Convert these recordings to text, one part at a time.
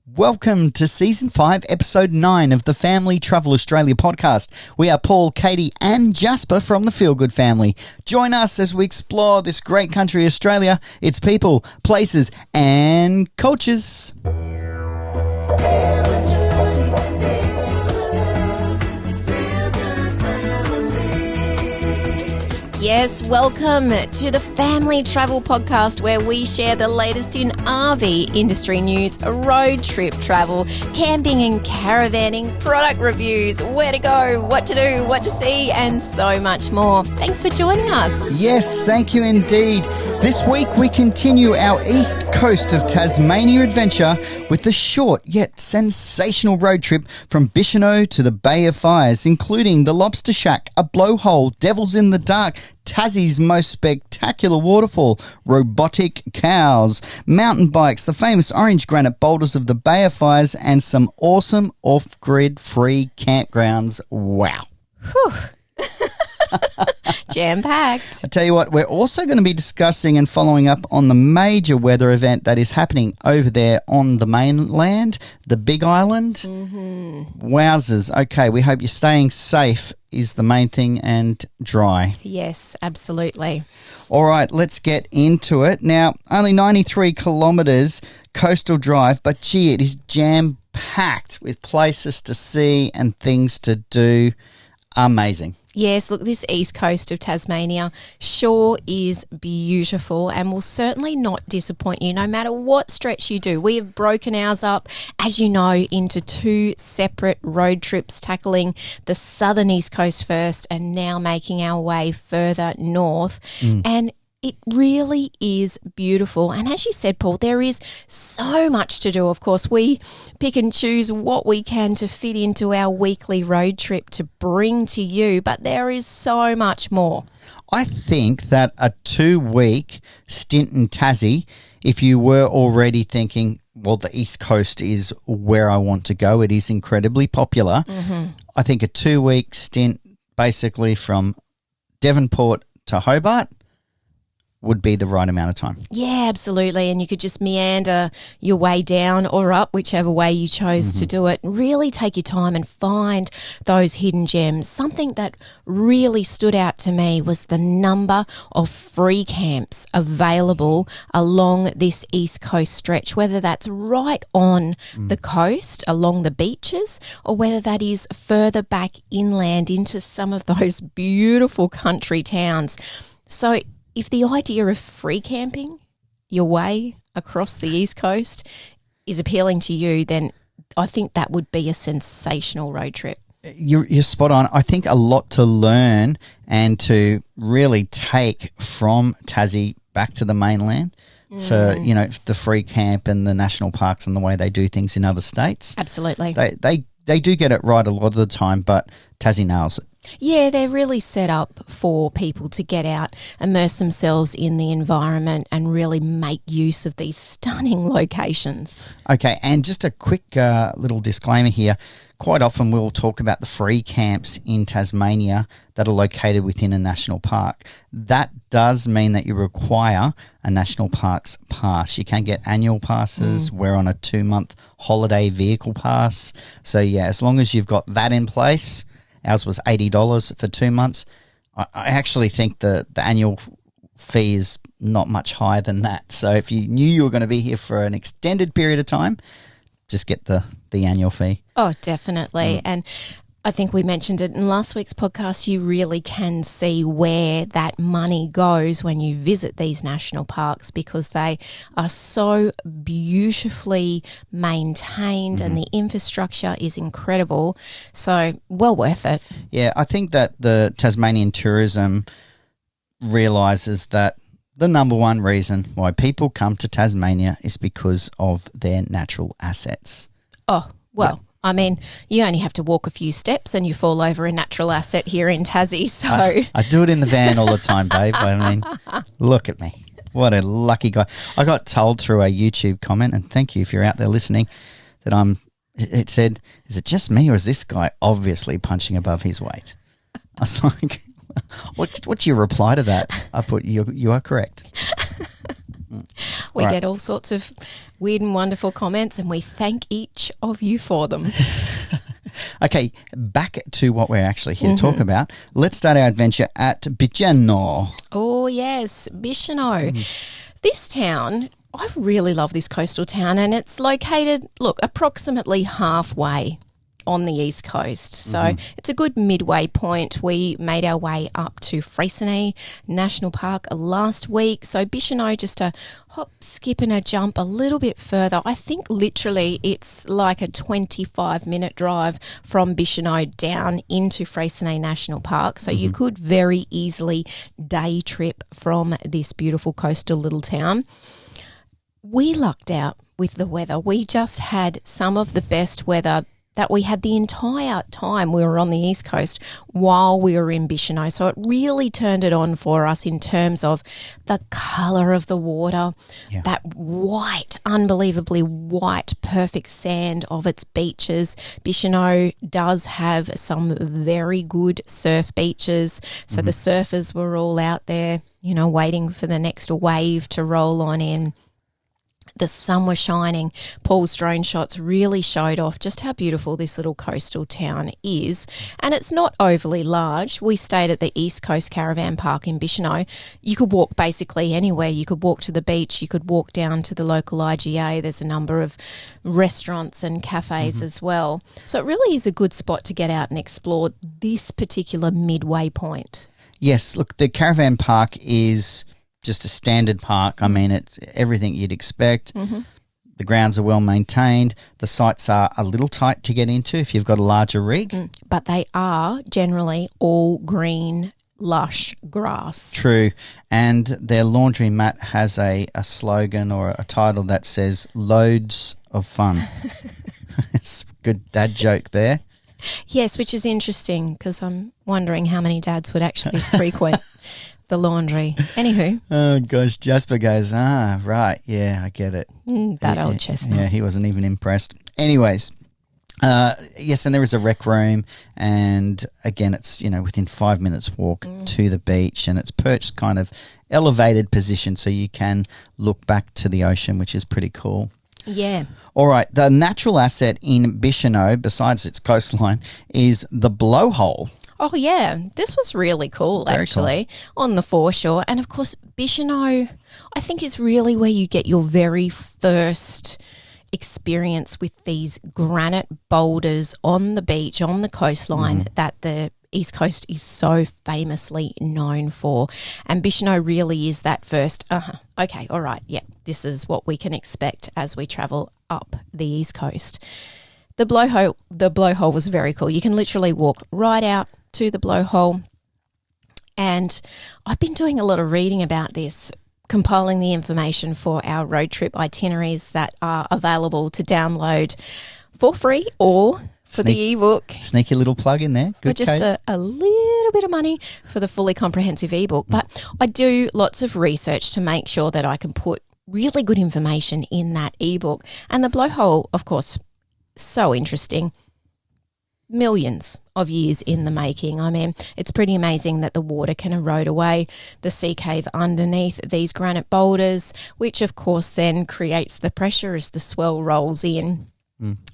Welcome to Season 5, Episode 9 of the Family Travel Australia podcast. We are Paul, Katie and Jasper from the Feel Good family. Join us as we explore this great country, Australia, its people, places and cultures. Yes, welcome to the Family Travel Podcast, where we share the latest in RV industry news, road trip travel, camping and caravanning, product reviews, where to go, what to do, what to see, and so much more. Thanks for joining us. Yes, thank you indeed. This week we continue our east coast of Tasmania adventure with the short yet sensational road trip from Bicheno to the Bay of Fires, including the Lobster Shack, a blowhole, Devils in the Dark, Tassie's most spectacular waterfall, robotic cows, mountain bikes, the famous orange granite boulders of the Bay of Fires, and some awesome off-grid free campgrounds. Wow. Whew. Jam-packed. I tell you what, we're also going to be discussing and following up on the major weather event that is happening over there on the mainland, the Big Island. Wowzers. Okay, we hope you're staying safe is the main thing, and dry. Yes, absolutely. All right, let's get into it. Now, only 93 kilometres coastal drive, but gee, it is jam-packed with places to see and things to do. Amazing. Yes, look, this east coast of Tasmania sure is beautiful and will certainly not disappoint you no matter what stretch you do. We have broken ours up, as you know, into two separate road trips, tackling the southern east coast first and now making our way further north. And it really is beautiful. And as you said, Paul, there is so much to do. Of course, we pick and choose what we can to fit into our weekly road trip to bring to you, but there is so much more. I think that a 2-week stint in Tassie, if you were already thinking, well, the East Coast is where I want to go, it is incredibly popular. I think a 2-week stint basically from Devonport to Hobart would be the right amount of time. Yeah, absolutely. And you could just meander your way down or up, whichever way you chose to do it. Really take your time and find those hidden gems. Something that really stood out to me was the number of free camps available along this East Coast stretch, whether that's right on the coast, along the beaches, or whether that is further back inland into some of those beautiful country towns. So if the idea of free camping your way across the East Coast is appealing to you, then I think that would be a sensational road trip. You're spot on. I think a lot to learn and to really take from Tassie back to the mainland for, you know, the free camp and the national parks and the way they do things in other states. Absolutely. They do get it right a lot of the time, but Tassie nails it. Yeah, they're really set up for people to get out, immerse themselves in the environment and really make use of these stunning locations. Okay, and just a quick little disclaimer here. Quite often we'll talk about the free camps in Tasmania that are located within a national park. That does mean that you require a national parks pass. You can get annual passes. We're on a 2-month holiday vehicle pass. So, yeah, as long as you've got that in place. Ours was $80 for 2 months. I actually think the annual fee is not much higher than that. So if you knew you were going to be here for an extended period of time, just get the annual fee. Oh, definitely. And I think we mentioned it in last week's podcast, you really can see where that money goes when you visit these national parks because they are so beautifully maintained and the infrastructure is incredible. So, well worth it. Yeah, I think that the Tasmanian tourism realises that the number one reason why people come to Tasmania is because of their natural assets. Oh, well. Yep. I mean, you only have to walk a few steps and you fall over a natural asset here in Tassie. So I do it in the van all the time, babe. I mean, look at me. What a lucky guy. I got told through a YouTube comment, and thank you if you're out there listening, that it said, is it just me or is this guy obviously punching above his weight? I was like, what's your reply to that? I put, you are correct. We get all sorts of weird and wonderful comments, and we thank each of you for them. Okay, back to what we're actually here to talk about. Let's start our adventure at Bicheno. Oh, yes, Bicheno. This town, I really love this coastal town, and it's located, approximately halfway on the east coast. So it's a good midway point. We made our way up to Freycinet National Park last week. So Bicheno, just a hop, skip and a jump a little bit further. I think literally it's like a 25-minute drive from Bicheno down into Freycinet National Park. So you could very easily day trip from this beautiful coastal little town. We lucked out with the weather. We just had some of the best weather that we had the entire time we were on the East Coast while we were in Bicheno. So it really turned it on for us in terms of the colour of the water, that white, unbelievably white, perfect sand of its beaches. Bicheno does have some very good surf beaches. So the surfers were all out there, waiting for the next wave to roll on in. The sun was shining. Paul's drone shots really showed off just how beautiful this little coastal town is. And it's not overly large. We stayed at the East Coast Caravan Park in Bicheno. You could walk basically anywhere. You could walk to the beach. You could walk down to the local IGA. There's a number of restaurants and cafes as well. So it really is a good spot to get out and explore this particular midway point. Yes, look, the Caravan Park is just a standard park. I mean, it's everything you'd expect. The grounds are well maintained. The sites are a little tight to get into if you've got a larger rig. But they are generally all green, lush grass. True. And their laundromat has a slogan or a title that says, "Loads of fun." It's a good dad joke there. Yes, which is interesting because I'm wondering how many dads would actually frequent the laundry. Anywho. Oh, gosh. Jasper goes, right. Yeah, I get it. That old chestnut. Yeah, he wasn't even impressed. Anyways, yes, and there is a rec room. And again, it's, within 5 minutes walk to the beach, and it's perched kind of elevated position so you can look back to the ocean, which is pretty cool. Yeah. All right. The natural asset in Bicheno, besides its coastline, is the Blowhole. Oh, yeah. This was really cool, actually, on the foreshore. And, of course, Bicheno, I think, is really where you get your very first experience with these granite boulders on the beach, on the coastline, that the East Coast is so famously known for. And Bicheno really is that first, okay, all right, yeah, this is what we can expect as we travel up the East Coast. The blowhole was very cool. You can literally walk right out to the blowhole, and I've been doing a lot of reading about this, compiling the information for our road trip itineraries that are available to download for free or for the ebook. Sneaky little plug in there. Good, or just a little bit of money for the fully comprehensive ebook. But I do lots of research to make sure that I can put really good information in that ebook. And the blowhole, of course, so interesting. Millions of years in the making. I mean, it's pretty amazing that the water can erode away the sea cave underneath these granite boulders, which of course then creates the pressure as the swell rolls in.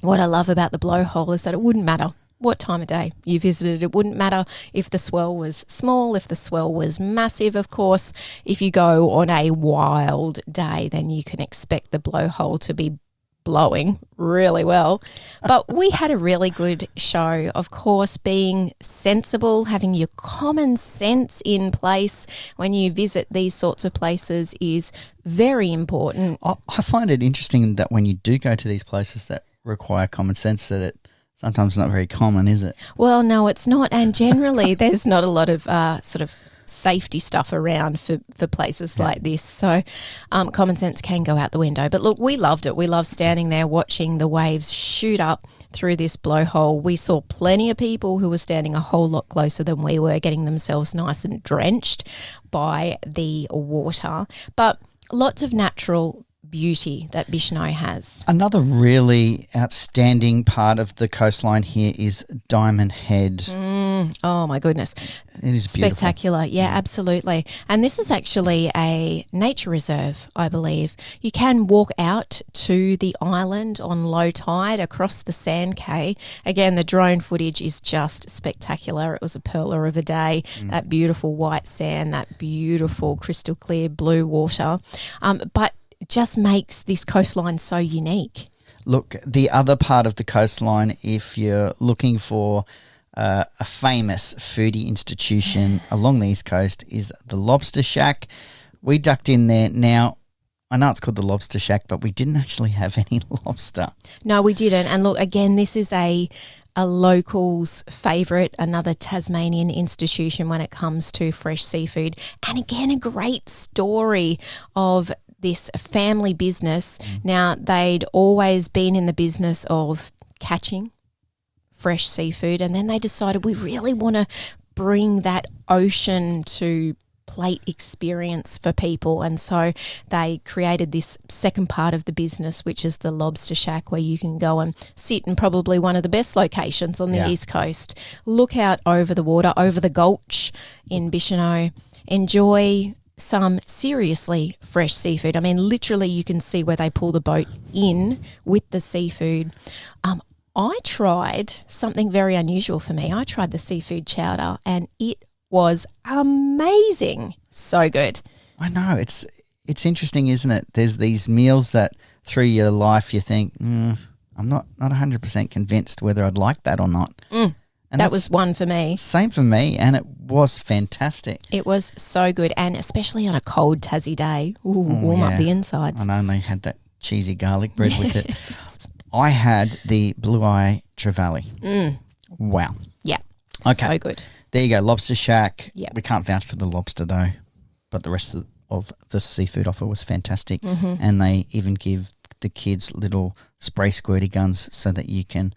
What I love about the blowhole is that it wouldn't matter what time of day you visited. It wouldn't matter if the swell was small, if the swell was massive. Of course, if you go on a wild day, then you can expect the blowhole to be blowing really well. But we had a really good show. Of course, being sensible, having your common sense in place when you visit these sorts of places is very important. I find it interesting that when you do go to these places that require common sense, that it sometimes not very common, is it? Well, no, it's not. And generally there's not a lot of sort of safety stuff around for places like this. So common sense can go out the window. But look, we loved it. We loved standing there watching the waves shoot up through this blowhole. We saw plenty of people who were standing a whole lot closer than we were, getting themselves nice and drenched by the water. But lots of natural beauty that Bicheno has. Another really outstanding part of the coastline here is Diamond Head. Oh, my goodness. It is beautiful. Spectacular. Yeah, absolutely. And this is actually a nature reserve, I believe. You can walk out to the island on low tide across the sand cay. Again, the drone footage is just spectacular. It was a pearler of a day. That beautiful white sand, that beautiful crystal clear blue water. But it just makes this coastline so unique. Look, the other part of the coastline, if you're looking for a famous foodie institution along the East Coast, is the Lobster Shack. We ducked in there. Now, I know it's called the Lobster Shack, but we didn't actually have any lobster. No, we didn't. And look, again, this is a local's favourite, another Tasmanian institution when it comes to fresh seafood. And again, a great story of this family business. Now, they'd always been in the business of catching fresh seafood, and then they decided we really want to bring that ocean to plate experience for people, and so they created this second part of the business, which is the Lobster Shack, where you can go and sit in probably one of the best locations on the East Coast, look out over the water, over the gulch in Bicheno, enjoy some seriously fresh seafood. I mean, literally you can see where they pull the boat in with the seafood. I tried something very unusual for me. I tried the seafood chowder, and it was amazing. So good. I know. It's interesting, isn't it? There's these meals that through your life you think, I'm not 100% convinced whether I'd like that or not. And that was one for me. Same for me, and it was fantastic. It was so good, and especially on a cold Tassie day. Ooh, warm up the insides. I know, and they had that cheesy garlic bread with it. I had the blue-eye trevally. Wow. Yeah. Okay. So good. There you go, Lobster Shack. Yeah. We can't vouch for the lobster though, but the rest of the seafood offer was fantastic. And they even give the kids little spray squirty guns so that you can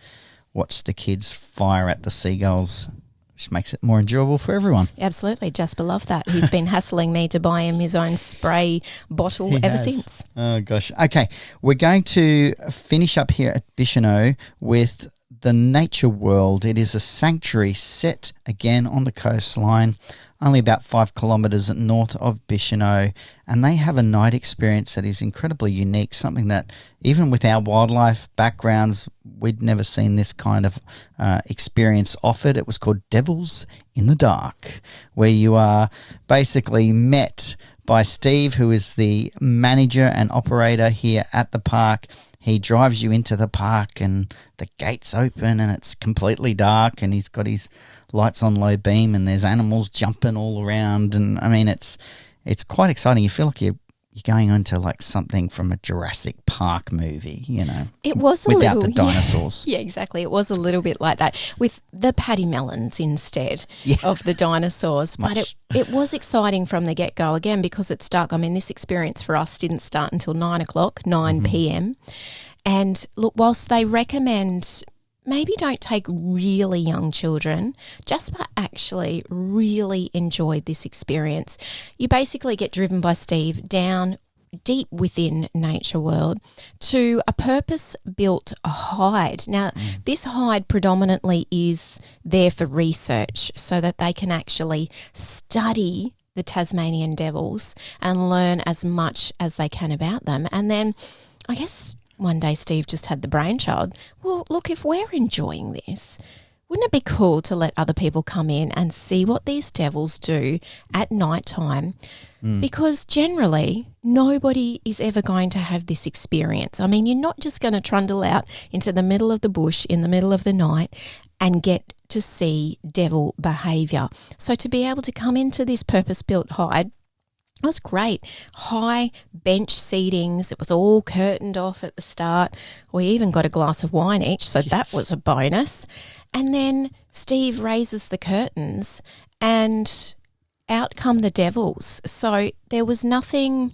watch the kids fire at the seagulls, which makes it more enjoyable for everyone. Absolutely. Jasper loved that. He's been hassling me to buy him his own spray bottle ever since. Oh, gosh. Okay, we're going to finish up here at Bicheno with the Nature World. It is a sanctuary set again on the coastline, only about 5 kilometres north of Bicheno, and they have a night experience that is incredibly unique, something that even with our wildlife backgrounds, we'd never seen this kind of experience offered. It was called Devils in the Dark, where you are basically met by Steve, who is the manager and operator here at the park. He drives you into the park and the gates open and it's completely dark, and he's got his lights on low beam and there's animals jumping all around. And I mean, it's quite exciting. You feel like you're going on to like something from a Jurassic Park movie, you know. It was a without little, the dinosaurs. Yeah, exactly. It was a little bit like that with the paddy melons instead of the dinosaurs. But it was exciting from the get-go, again, because it's dark. I mean, this experience for us didn't start until 9 p.m. And look, whilst they recommend maybe don't take really young children, Jasper actually really enjoyed this experience. You basically get driven by Steve down deep within Nature World to a purpose-built hide. Now, this hide predominantly is there for research so that they can actually study the Tasmanian devils and learn as much as they can about them. And then I guess one day Steve just had the brainchild, well, look, if we're enjoying this, wouldn't it be cool to let other people come in and see what these devils do at night time? Because generally, nobody is ever going to have this experience. I mean, you're not just going to trundle out into the middle of the bush in the middle of the night and get to see devil behaviour. So to be able to come into this purpose-built hide, it was great. High bench seatings. It was all curtained off at the start. We even got a glass of wine each, so that was a bonus. And then Steve raises the curtains and out come the devils. So there was nothing,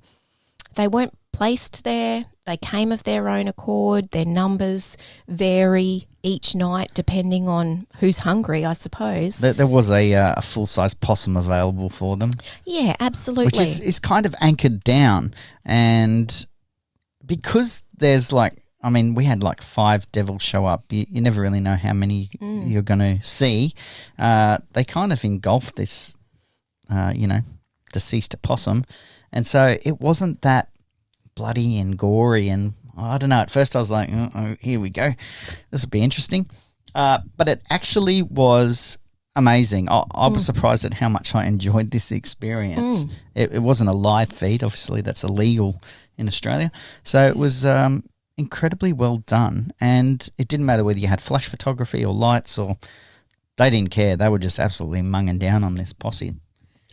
they weren't placed there. They came of their own accord. Their numbers vary each night depending on who's hungry, I suppose. There was a full-size possum available for them. Yeah, absolutely. Which is kind of anchored down. And because there's like, I mean, we had like 5 devils show up. You never really know how many you're going to see. They kind of engulfed this, deceased opossum. And so it wasn't that bloody and gory. And I don't know, at first I was like, oh, here we go. This will be interesting. But it actually was amazing. I was surprised at how much I enjoyed this experience. It wasn't a live feed. Obviously, that's illegal in Australia. So it was incredibly well done. And it didn't matter whether you had flash photography or lights, or they didn't care. They were just absolutely munging down on this posse.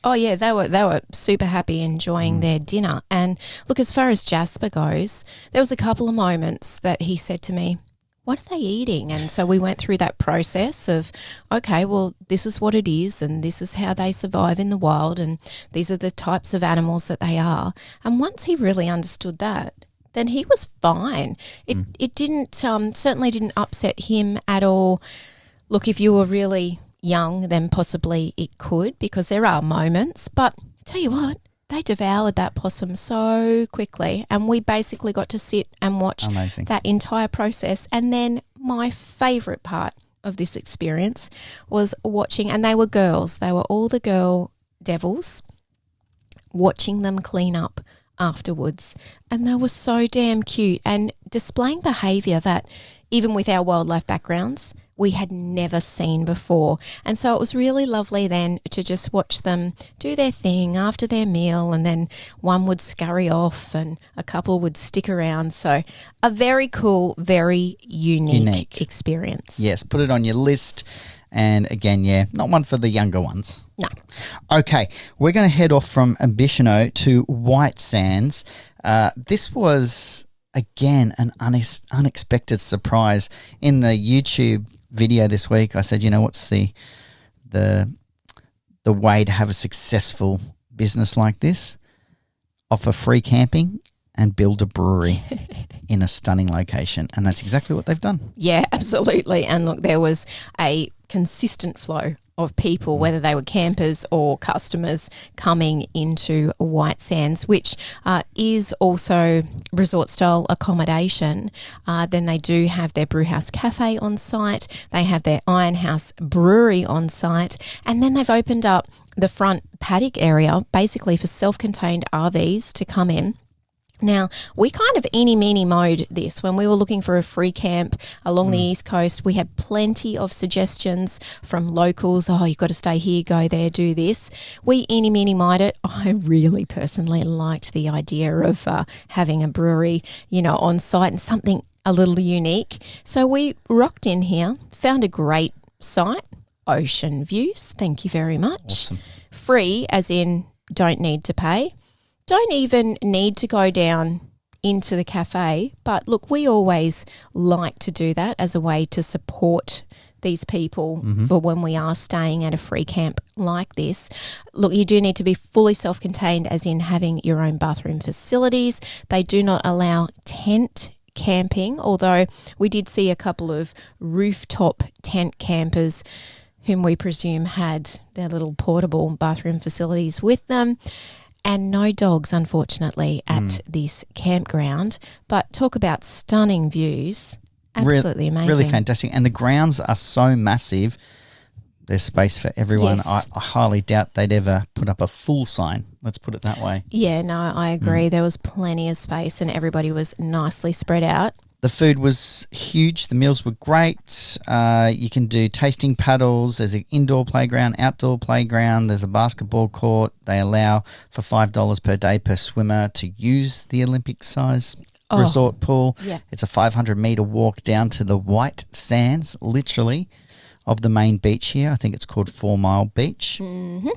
Oh, yeah, they were super happy enjoying their dinner. And look, as far as Jasper goes, there was a couple of moments that he said to me, what are they eating? And so we went through that process of, okay, well, this is what it is, and this is how they survive in the wild, and these are the types of animals that they are. And once he really understood that, then he was fine. It didn't certainly didn't upset him at all. Look, if you were really young, then possibly it could, because there are moments. But tell you what, they devoured that possum so quickly, and we basically got to sit and watch that entire process. And then my favourite part of this experience was watching, and they were girls, they were all the girl devils, watching them clean up afterwards. And they were so damn cute and displaying behaviour that even with our wildlife backgrounds, we had never seen before. And so it was really lovely then to just watch them do their thing after their meal, and then one would scurry off and a couple would stick around. So a very cool, very unique experience. Yes, put it on your list. And again, not one for the younger ones. No. Okay, we're going to head off from Bicheno to White Sands. This was, again, an unexpected surprise. In the YouTube video this week, I said, what's the way to have a successful business like this? Offer free camping and build a brewery in a stunning location. And that's exactly what they've done. Yeah, absolutely. And look, there was a consistent flow of people, whether they were campers or customers, coming into White Sands, which is also resort-style accommodation. Then they do have their Brewhouse Cafe on site. They have their Ironhouse Brewery on site. And then they've opened up the front paddock area basically for self-contained RVs to come in. Now, we kind of eeny-meeny-mowed this. When we were looking for a free camp along the East Coast, we had plenty of suggestions from locals. Oh, you've got to stay here, go there, do this. We eeny-meeny-mowed it. I really personally liked the idea of having a brewery, on site and something a little unique. So we rocked in here, found a great site, ocean views, thank you very much. Awesome. Free, as in don't need to pay. Don't even need to go down into the cafe. But look, we always like to do that as a way to support these people for when we are staying at a free camp like this. Look, you do need to be fully self-contained, as in having your own bathroom facilities. They do not allow tent camping, although we did see a couple of rooftop tent campers whom we presume had their little portable bathroom facilities with them. And no dogs, unfortunately, at this campground. But talk about stunning views. Absolutely amazing. Really fantastic. And the grounds are so massive, there's space for everyone. Yes. I highly doubt they'd ever put up a full sign. Let's put it that way. Yeah, no, I agree. There was plenty of space and everybody was nicely spread out. The food was huge. The meals were great. You can do tasting paddles. There's an indoor playground, outdoor playground. There's a basketball court. They allow for $5 per day per swimmer to use the Olympic-size resort pool. Yeah. It's a 500-metre walk down to the White Sands, literally, of the main beach here. I think it's called 4 Mile Beach. Mm-hmm.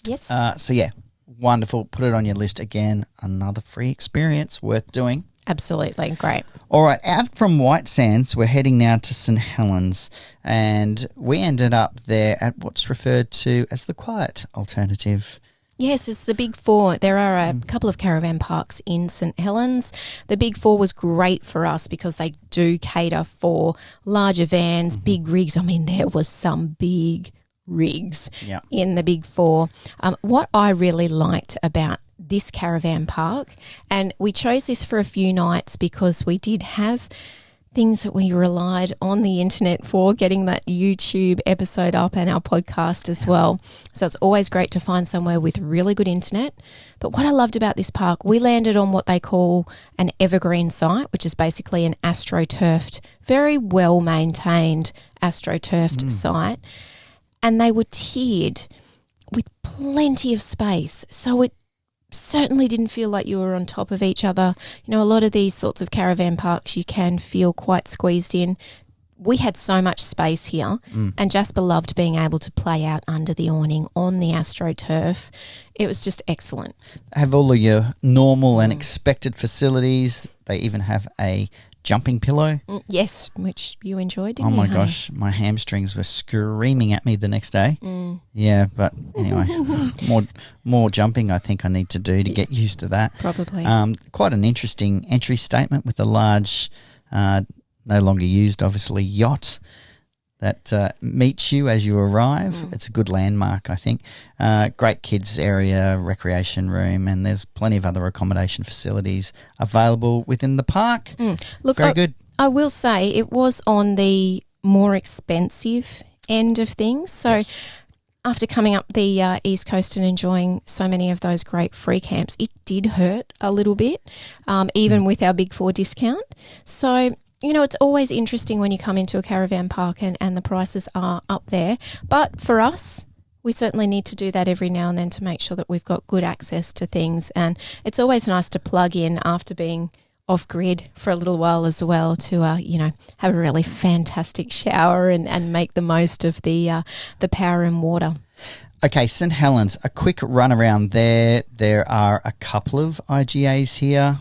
Yes. So, yeah, wonderful. Put it on your list again. Another free experience worth doing. Absolutely. Great. All right, out from White Sands, we're heading now to St Helens, and we ended up there at what's referred to as the quiet alternative. Yes, it's the Big Four. There are a couple of caravan parks in St Helens. The Big Four was great for us because they do cater for larger vans, big rigs. I mean, there was some big rigs in the Big Four. What I really liked about this caravan park, and we chose this for a few nights because we did have things that we relied on the internet for, getting that YouTube episode up and our podcast as well. So it's always great to find somewhere with really good internet. But what I loved about this park, we landed on what they call an evergreen site, which is basically an astroturfed, very well maintained astroturfed site. And they were tiered with plenty of space. So it certainly didn't feel like you were on top of each other. You know, a lot of these sorts of caravan parks, you can feel quite squeezed in. We had so much space here, and Jasper loved being able to play out under the awning on the AstroTurf. It was just excellent. Have all of your normal and expected facilities. They even have a jumping pillow. Yes, which you enjoyed, didn't you? Oh my gosh, my hamstrings were screaming at me the next day. Yeah, but anyway, more jumping I think I need to do to get used to that. Probably. Quite an interesting entry statement with a large, no longer used obviously, yacht that meets you as you arrive. It's a good landmark, I think. Great kids area, recreation room, and there's plenty of other accommodation facilities available within the park. Look, very good. I will say it was on the more expensive end of things. So after coming up the East Coast and enjoying so many of those great free camps, it did hurt a little bit, even with our Big Four discount. So, you know, it's always interesting when you come into a caravan park and the prices are up there. But for us, we certainly need to do that every now and then to make sure that we've got good access to things. And it's always nice to plug in after being off-grid for a little while as well to, you know, have a really fantastic shower and make the most of the power and water. Okay, St Helens, a quick run around there. There are a couple of IGAs here.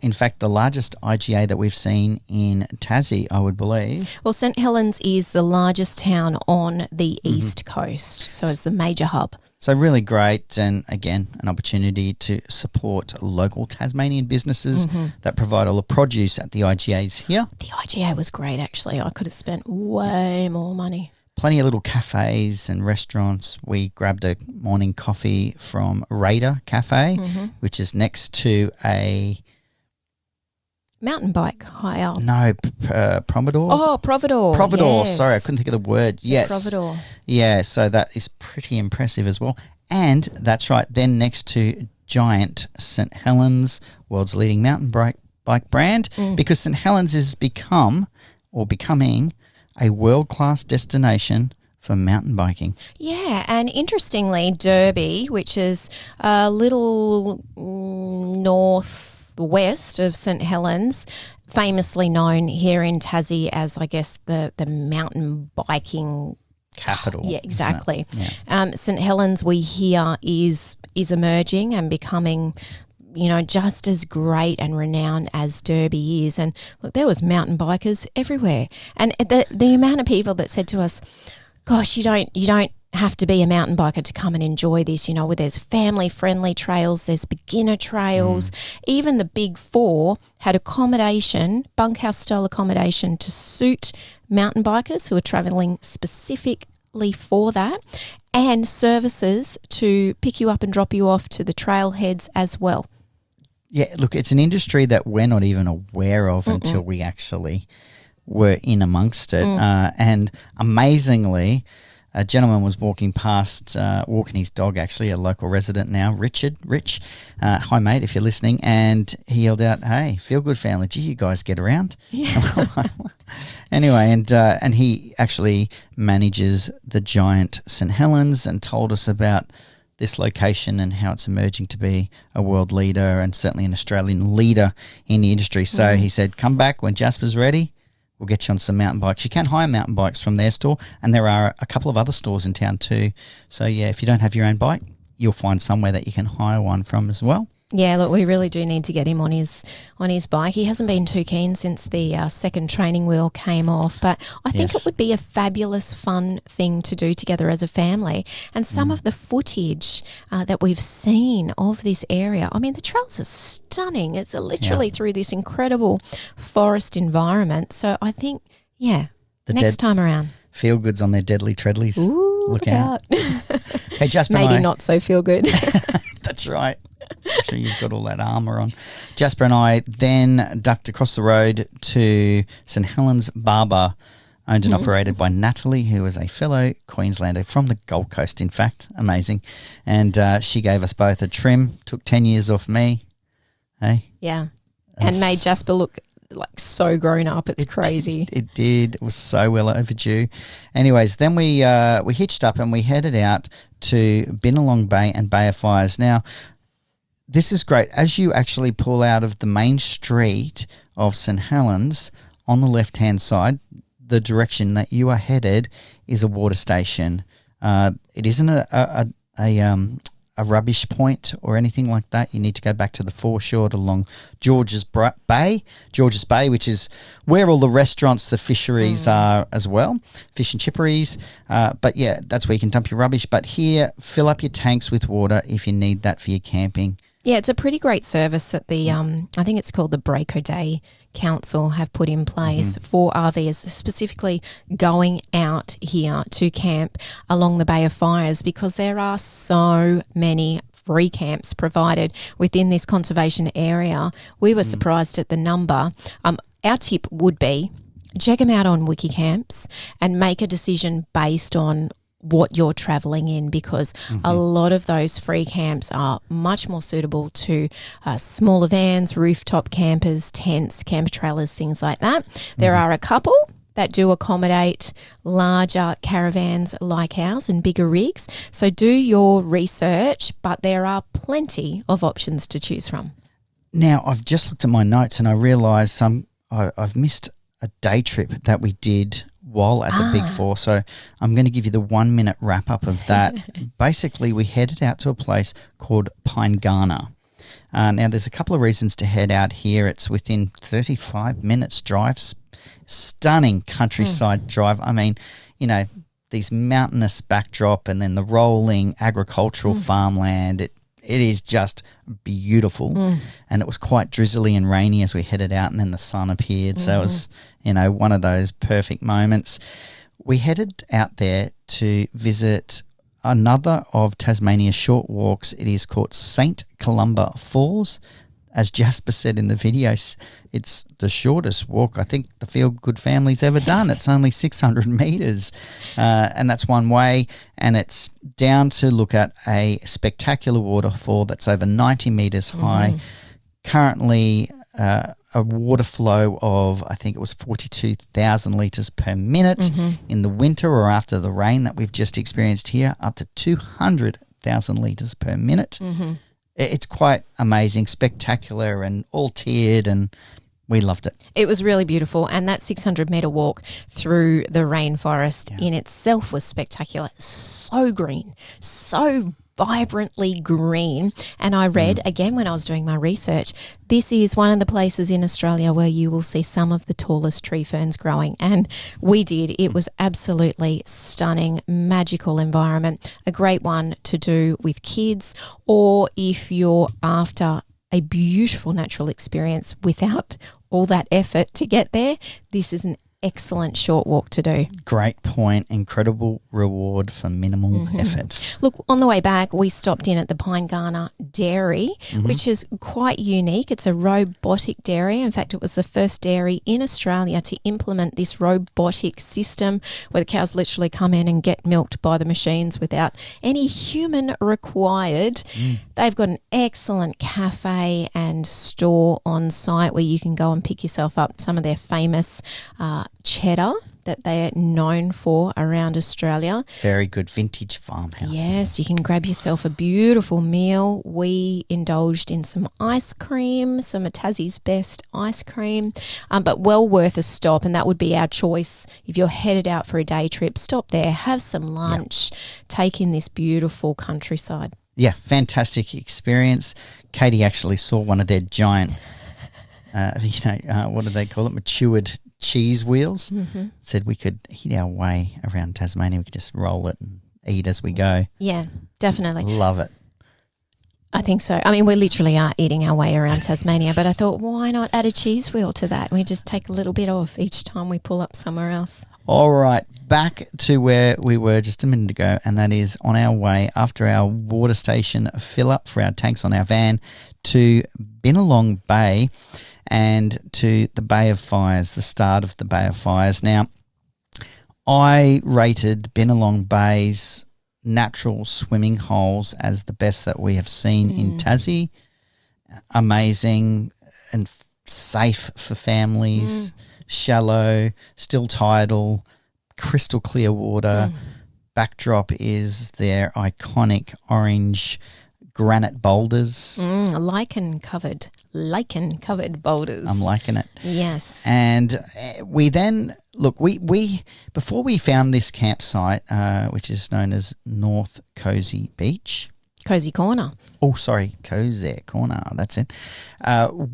In fact, the largest IGA that we've seen in Tassie, I would believe. Well, St Helens is the largest town on the East Coast, so it's the major hub. So really great, and again, an opportunity to support local Tasmanian businesses that provide all the produce at the IGAs here. The IGA was great, actually. I could have spent way more money. Plenty of little cafes and restaurants. We grabbed a morning coffee from Raider Cafe, which is next to a mountain bike hire. No, Providore. Oh, Providore. Providore. Yes. Sorry, I couldn't think of the word. Yes. Providore. Yeah, so that is pretty impressive as well. And that's right, then next to giant St Helens, world's leading mountain bike brand, because St Helens is becoming a world-class destination for mountain biking. Yeah, and interestingly, Derby, which is a little northwest of St Helens, famously known here in Tassie as, I guess, the mountain biking capital. Yeah, exactly. Yeah. St Helens, we hear, is emerging and becoming, you know, just as great and renowned as Derby is. And look, there was mountain bikers everywhere. And the amount of people that said to us, gosh, you don't have to be a mountain biker to come and enjoy this, you know, where there's family-friendly trails, there's beginner trails. Even the Big Four had accommodation, bunkhouse-style accommodation to suit mountain bikers who are travelling specifically for that, and services to pick you up and drop you off to the trailheads as well. Yeah, look, it's an industry that we're not even aware of until we actually were in amongst it. And amazingly, a gentleman was walking past, walking his dog, actually, a local resident now, Rich, hi mate, if you're listening, and he yelled out, "Hey, Feel Good family, do you guys get around?" Yeah. Anyway, and he actually manages the giant St Helens and told us about this location and how it's emerging to be a world leader and certainly an Australian leader in the industry. So he said, come back when Jasper's ready. We'll get you on some mountain bikes. You can hire mountain bikes from their store, and there are a couple of other stores in town too. So, yeah, if you don't have your own bike, you'll find somewhere that you can hire one from as well. Yeah, look, we really do need to get him on his bike. He hasn't been too keen since the second training wheel came off, but I think it would be a fabulous, fun thing to do together as a family. And some of the footage that we've seen of this area, I mean, the trails are stunning. It's literally through this incredible forest environment. So I think, next time around. Feel Goods on their deadly treadlies. Ooh, look out. Hey, Jasper, maybe not so feel good. That's right. Actually, you've got all that armour on. Jasper and I then ducked across the road to St Helens Barber, owned and operated by Natalie, who was a fellow Queenslander from the Gold Coast, in fact. Amazing. And she gave us both a trim, took 10 years off me. Hey? Yeah. And made Jasper look like so grown up. It's crazy. It did. It was so well overdue. Anyways, then we hitched up and we headed out to Binnalong Bay and Bay of Fires. Now, this is great. As you actually pull out of the main street of St Helens, on the left-hand side, the direction that you are headed is a water station. It isn't a rubbish point or anything like that. You need to go back to the foreshore along Georges Bay, which is where all the restaurants, the fisheries are as well, fish and chipperies. But yeah, that's where you can dump your rubbish. But here, fill up your tanks with water if you need that for your camping. Yeah, it's a pretty great service that the I think it's called the Break O Day Council have put in place for RVers, specifically going out here to camp along the Bay of Fires, because there are so many free camps provided within this conservation area. We were surprised at the number. Our tip would be check them out on WikiCamps and make a decision based on what you're travelling in, because a lot of those free camps are much more suitable to smaller vans, rooftop campers, tents, camper trailers, things like that. There are a couple that do accommodate larger caravans like ours and bigger rigs. So do your research, but there are plenty of options to choose from. Now, I've just looked at my notes and I realised I've missed a day trip that we did while at the Big Four. So I'm going to give you the 1 minute wrap up of that. Basically, we headed out to a place called Garner. Now, there's a couple of reasons to head out here. It's within 35 minutes drive, stunning countryside drive. I mean, you know, these mountainous backdrop and then the rolling agricultural farmland. It is just beautiful. And it was quite drizzly and rainy as we headed out, and then the sun appeared. So it was, you know, one of those perfect moments. We headed out there to visit another of Tasmania's short walks. It is called St Columba Falls. As Jasper said in the video, it's the shortest walk I think the Feel Good family's ever done. It's only 600 metres, and that's one way, and it's down to look at a spectacular waterfall that's over 90 metres high. Currently a water flow of, I think it was 42,000 litres per minute in the winter, or after the rain that we've just experienced here, up to 200,000 litres per minute. It's quite amazing, spectacular, and all tiered, and we loved it. It was really beautiful, and that 600-metre walk through the rainforest in itself was spectacular. So green, so vibrantly green. And I read, again when I was doing my research, this is one of the places in Australia where you will see some of the tallest tree ferns growing. And we did. It was absolutely stunning, magical environment. A great one to do with kids, or if you're after a beautiful natural experience without all that effort to get there, this is an excellent short walk to do. Great point. Incredible reward for minimal effort. Look, on the way back, we stopped in at the Pine Garner Dairy, which is quite unique. It's a robotic dairy. In fact, it was the first dairy in Australia to implement this robotic system where the cows literally come in and get milked by the machines without any human required. They've got an excellent cafe and store on site where you can go and pick yourself up some of their famous cheddar that they're known for around Australia. Very good vintage farmhouse. Yes, you can grab yourself a beautiful meal. We indulged in some ice cream, some of Tassie's best ice cream, but well worth a stop, and that would be our choice. If you're headed out for a day trip, stop there, have some lunch, take in this beautiful countryside. Yeah, fantastic experience. Katie actually saw one of their giant, what do they call it, matured cheese wheels. Said we could eat our way around Tasmania. We could just roll it and eat as we go. Yeah, definitely. Love it. I think so. I mean, we literally are eating our way around Tasmania, but I thought, why not add a cheese wheel to that? We just take a little bit off each time we pull up somewhere else. All right, back to where we were just a minute ago, and that is on our way after our water station fill up for our tanks on our van to Bicheno Bay and to the Bay of Fires, the start of the Bay of Fires. Now, I rated Bicheno Bay's natural swimming holes as the best that we have seen in Tassie. Amazing and safe for families, shallow, still tidal, crystal clear water. Backdrop is their iconic orange granite boulders. Lichen covered boulders. I'm liking it. Yes. And we then, look, we before we found this campsite, which is known as North Cozy Beach. Cozy Corner. Oh, sorry, Cozy Corner, that's it.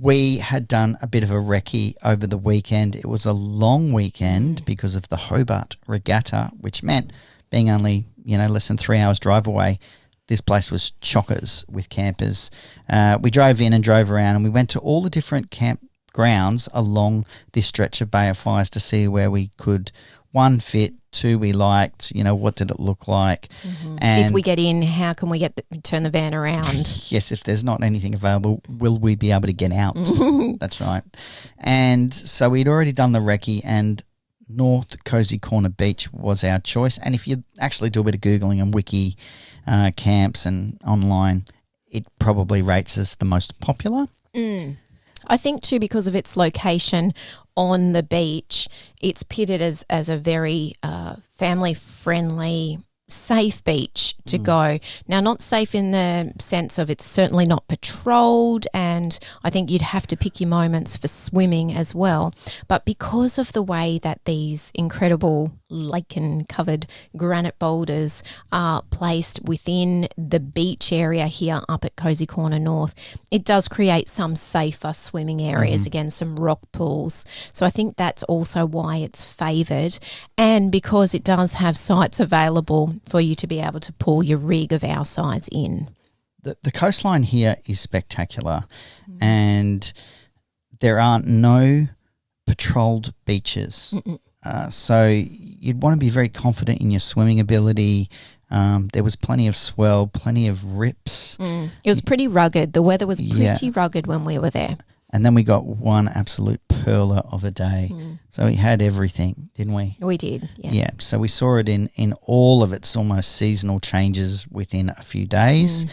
We had done a bit of a recce over the weekend. It was a long weekend because of the Hobart Regatta, which meant being only, less than 3 hours drive away, this place was chockers with campers. We drove in and drove around, and we went to all the different campgrounds along this stretch of Bay of Fires to see where we could, one, fit, two, we liked, what did it look like. And if we get in, how can we turn the van around? Yes, if there's not anything available, will we be able to get out? That's right. And so we'd already done the recce, and North Cozy Corner Beach was our choice. And if you actually do a bit of Googling and wiki camps and online, it probably rates as the most popular. I think too, because of its location on the beach, it's pitted as a very family friendly, safe beach to go. Now, not safe in the sense of it's certainly not patrolled, and I think you'd have to pick your moments for swimming as well. But because of the way that these incredible lichen-covered granite boulders are placed within the beach area here up at Cozy Corner North, it does create some safer swimming areas, again, some rock pools. So I think that's also why it's favoured, and because it does have sites available for you to be able to pull your rig of our size in. The coastline here is spectacular, and there are no patrolled beaches. So you'd want to be very confident in your swimming ability. There was plenty of swell, plenty of rips. It was pretty rugged. The weather was pretty rugged when we were there. And then we got one absolute perler of a day. So we had everything, didn't we? We did, yeah. Yeah, so we saw it in all of its almost seasonal changes within a few days.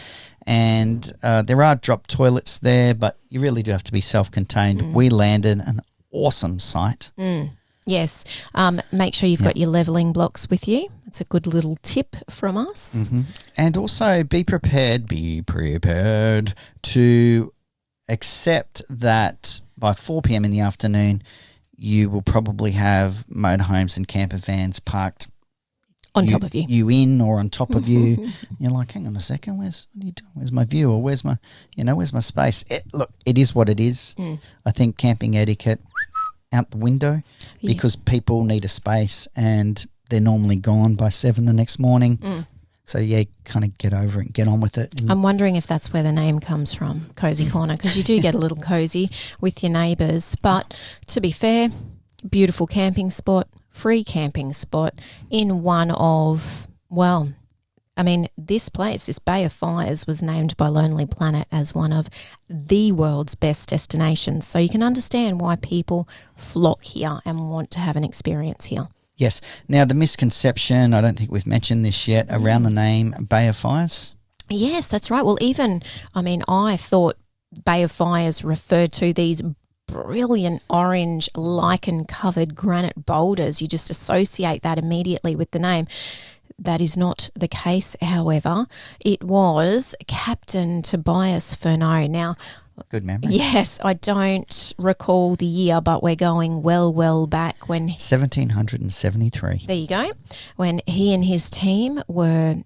And there are drop toilets there, but you really do have to be self-contained. We landed an awesome site. Yes. Make sure you've got your levelling blocks with you. It's a good little tip from us. And also be prepared to accept that by 4 p.m. in the afternoon, you will probably have motorhomes and camper vans parked on top of you. You in or on top of you. You're like, hang on a second, what are you doing? Where's my view, or where's my space? Look, it is what it is. I think camping etiquette out the window because people need a space and they're normally gone by 7 the next morning. So, kind of get over it and get on with it. I'm wondering if that's where the name comes from, Cozy Corner, because you do get a little cozy with your neighbours. But to be fair, beautiful camping spot, free camping spot in one of, this place, this Bay of Fires, was named by Lonely Planet as one of the world's best destinations. So you can understand why people flock here and want to have an experience here. Yes. Now, the misconception, I don't think we've mentioned this yet, around the name Bay of Fires. Yes, that's right. Well, I thought Bay of Fires referred to these brilliant orange lichen-covered granite boulders. You just associate that immediately with the name. That is not the case, however. It was Captain Tobias Furneaux. Now, good memory. Yes, I don't recall the year, but we're going well back when 1773. There you go. When he and his team were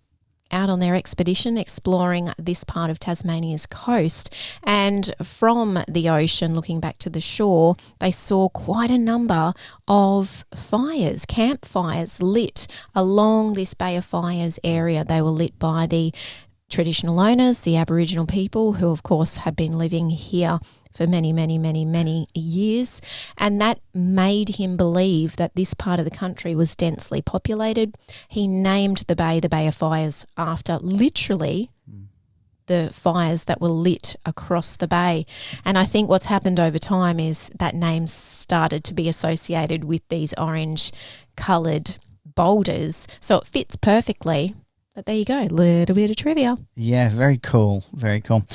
out on their expedition exploring this part of Tasmania's coast, and from the ocean looking back to the shore, they saw quite a number of fires, campfires lit along this Bay of Fires area. They were lit by the traditional owners, the Aboriginal people, who of course had been living here for many, many, many, many years. And that made him believe that this part of the country was densely populated. He named the Bay of Fires, after literally the fires that were lit across the bay. And I think what's happened over time is that name started to be associated with these orange coloured boulders. So it fits perfectly. But there you go, a little bit of trivia. Yeah, very cool, very cool.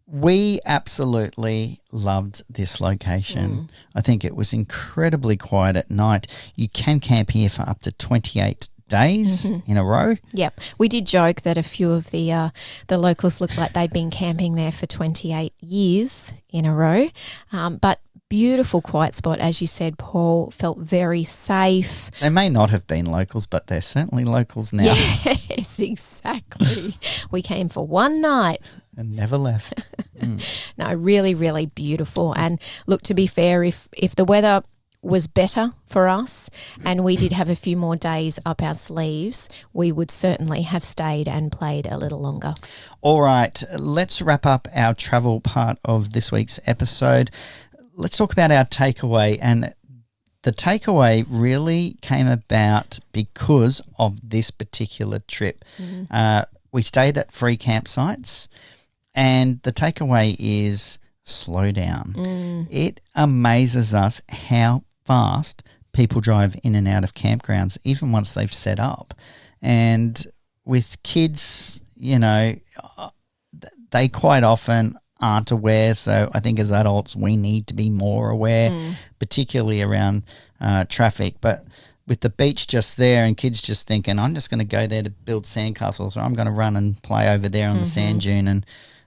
We absolutely loved this location. I think it was incredibly quiet at night. You can camp here for up to 28 days in a row. Yep. We did joke that a few of the locals looked like they'd been camping there for 28 years in a row. But beautiful quiet spot, as you said, Paul. Felt very safe. They may not have been locals, but they're certainly locals now. Yes, exactly. We came for one night. And never left. No, really, really beautiful. And look, to be fair, if the weather was better for us and we did have a few more days up our sleeves, we would certainly have stayed and played a little longer. All right, let's wrap up our travel part of this week's episode. Let's talk about our takeaway. And the takeaway really came about because of this particular trip. We stayed at free campsites, and the takeaway is slow down. It amazes us how fast people drive in and out of campgrounds, even once they've set up. And with kids, you know, they quite often aren't aware. So I think as adults, we need to be more aware, particularly around traffic. But with the beach just there and kids just thinking, I'm just going to go there to build sandcastles, or I'm going to run and play over there on the sand dune. And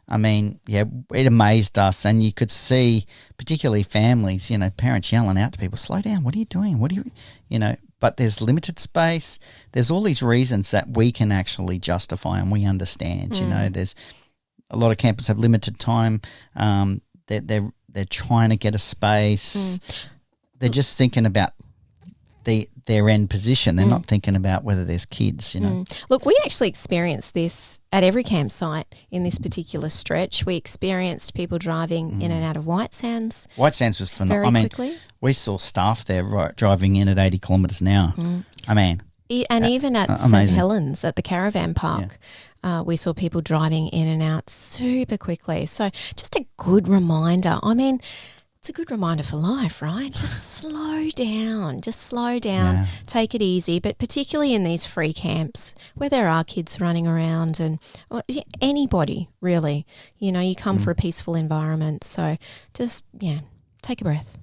I mean, yeah, it amazed us. And you could see, particularly families, you know, parents yelling out to people, slow down, what are you doing? What are you know, but there's limited space. There's all these reasons that we can actually justify and we understand, you know. There's a lot of campers have limited time. They're trying to get a space. They're just thinking about their end position. They're not thinking about whether there's kids, you know. Look, we actually experienced this at every campsite in this particular stretch. We experienced people driving in and out of White Sands. White Sands was phenomenal. Very quickly. We saw staff there driving in at 80 kilometres an hour. I mean, and even at St Helens at the caravan park, we saw people driving in and out super quickly. So just a good reminder. I mean, it's a good reminder for life, right? Just slow down. Take it easy. But particularly in these free camps where there are kids running around and anybody really, you know, you come for a peaceful environment. So just, take a breath.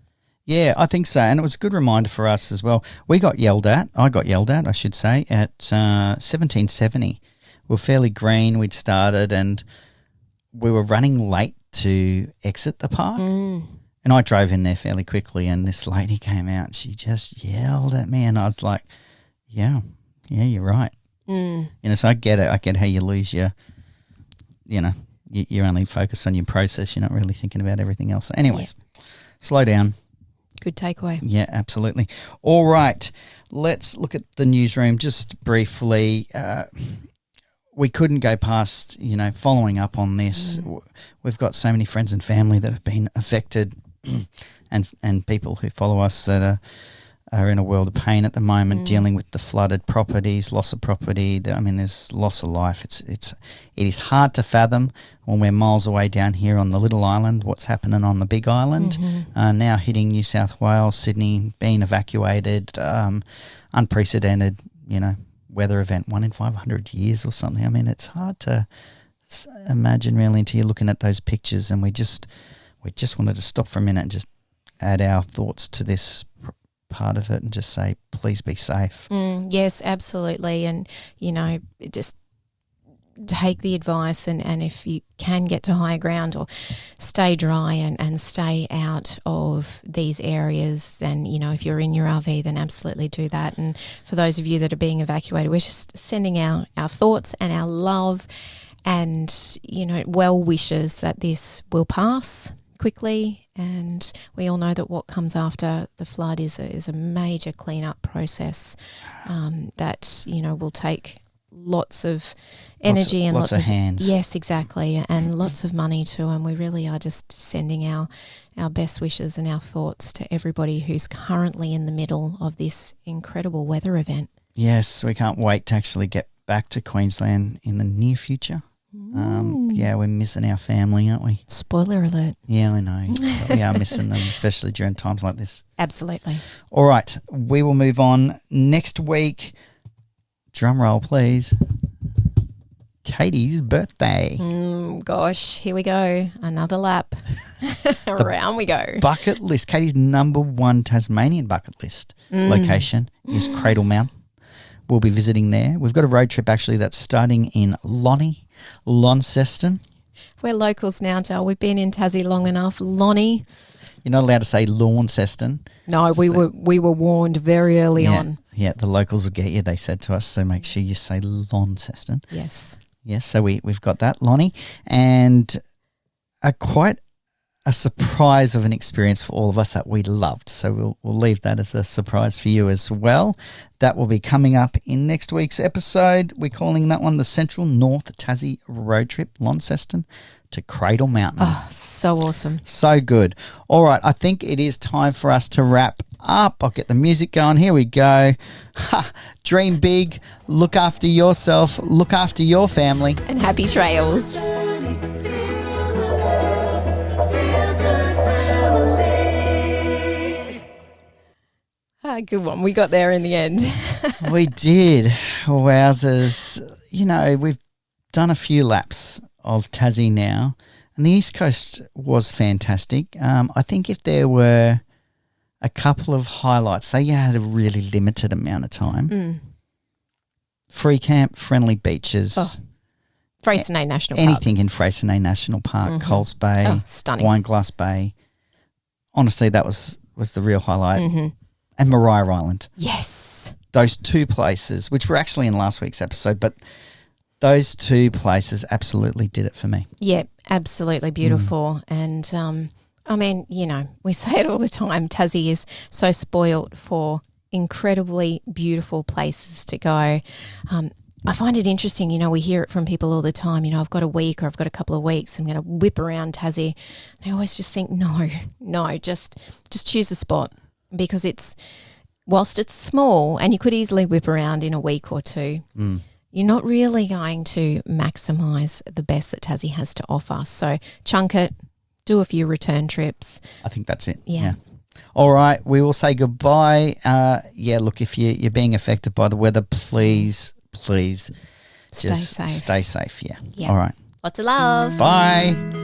Yeah, I think so. And it was a good reminder for us as well. I got yelled at, I should say, at 1770. We were fairly green. We'd started and we were running late to exit the park. And I drove in there fairly quickly, and this lady came out and she just yelled at me, and I was like, yeah, you're right. You know, so I get it. I get how you lose your, you know, you're only focused on your process. You're not really thinking about everything else. So anyways, slow down. Good takeaway. Yeah, absolutely. All right, let's look at the newsroom just briefly. We couldn't go past, you know, following up on this. We've got so many friends and family that have been affected and people who follow us that are in a world of pain at the moment, dealing with the flooded properties, loss of property. I mean, there's loss of life. It is hard to fathom when we're miles away down here on the little island, what's happening on the big island, now hitting New South Wales, Sydney, being evacuated, unprecedented, you know, weather event, 1 in 500 years or something. I mean, it's hard to imagine really until you're looking at those pictures, and we just wanted to stop for a minute and just add our thoughts to this part of it and just say, please be safe. Yes, absolutely. And, you know, just take the advice and if you can get to higher ground or stay dry and stay out of these areas, then, you know, if you're in your RV, then absolutely do that. And for those of you that are being evacuated, we're just sending our thoughts and our love and, you know, well wishes that this will pass quickly. And we all know that what comes after the flood is a major cleanup process that, you know, will take lots of energy and lots of hands. Yes, exactly, and lots of money too. And we really are just sending our best wishes and our thoughts to everybody who's currently in the middle of this incredible weather event. Yes, we can't wait to actually get back to Queensland in the near future. Yeah, we're missing our family, aren't we? Spoiler alert. Yeah, I know. But we are missing them, especially during times like this. Absolutely. All right, we will move on. Next week, drum roll, please. Katie's birthday. Gosh, here we go. Another lap. Around we go. Bucket list. Katie's number one Tasmanian bucket list location is Cradle Mountain. We'll be visiting there. We've got a road trip actually that's starting in Launceston. We're locals now, Dale. We've been in Tassie long enough. Lonnie. You're not allowed to say Launceston. No, we were warned very early on. Yeah, the locals will get you, they said to us, so make sure you say Launceston. Yes. Yes, so we've got that, Lonnie. And quite a surprise of an experience for all of us that we loved. So we'll leave that as a surprise for you as well. That will be coming up in next week's episode. We're calling that one the Central North Tassie Road Trip, Launceston to Cradle Mountain. Oh, so awesome. So good. All right, I think it is time for us to wrap up. I'll get the music going. Here we go. Dream big. Look after yourself. Look after your family. And happy trails. Good one. We got there in the end. We did. Wowzers. You know, we've done a few laps of Tassie now, and the East Coast was fantastic. I think if there were a couple of highlights, say you had a really limited amount of time, free camp, friendly beaches. Freycinet National Park. Anything in Freycinet National Park, Coles Bay, stunning. Wineglass Bay. Honestly, that was the real highlight. And Maria Island. Yes. Those two places, which were actually in last week's episode, but those two places absolutely did it for me. Yeah, absolutely beautiful. And, I mean, you know, we say it all the time, Tassie is so spoilt for incredibly beautiful places to go. I find it interesting, you know, we hear it from people all the time, you know, I've got a week or I've got a couple of weeks, I'm going to whip around Tassie. And I always just think, no, just choose a spot. Because whilst it's small and you could easily whip around in a week or two, you're not really going to maximise the best that Tassie has to offer. So chunk it, do a few return trips. I think that's it. Yeah. All right, we will say goodbye. Look, if you're being affected by the weather, please stay safe. Stay safe, yeah. Yeah. All right. Lots of love. Bye.